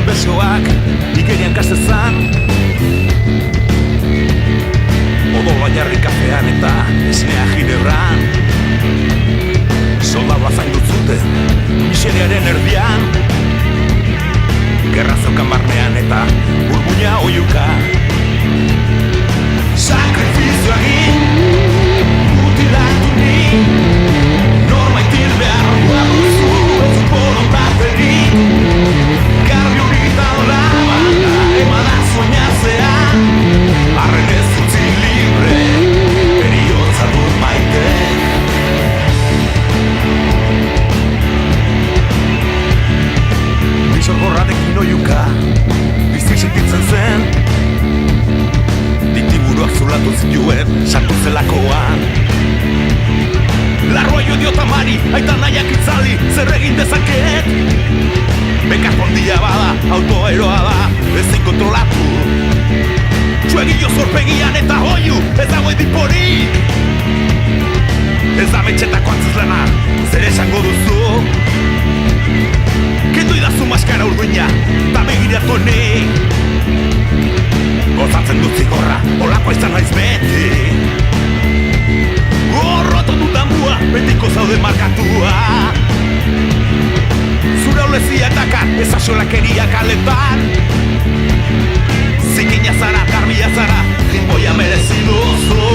besoak igerian kastezan, odola jarri kafean eta esnea ginebran. Soldadua zaindut zuten miseriaren erdian, gerra zeukan barnean eta burmuina oiuka. Sakrifizioa egin, mutilatu ni, norbaitil beharroa duzu, ez borondaterik. Garbi honetan labana, emana soñatzean, arren ez utzi libre, eriotza dut maite. Bizor gorrarekin oiuka, bizi sentitzen zen, diktiburuak zulatu zituen, sartu zelakoan. Larroa idiota mari, aita nahiak itzali, zer egin dezaket? Bekar pondia bada, autoeroa da, ezin kontrolatu. Txuegillo zorpegian eta hoiu, ez dago ediporik. Ez da metxetako antzizlana, zer esango duzu? Kendu idazu maskara urduina, eta begiratu honi. Gozatzen dut zigorra, olako izan naiz beti. Gorrotu dut damua, betiko zaude markatua. Zure olezia dakar, ezaxolakeria kaletan. Zikina zara, garbia zara, jinboia merezi duzu.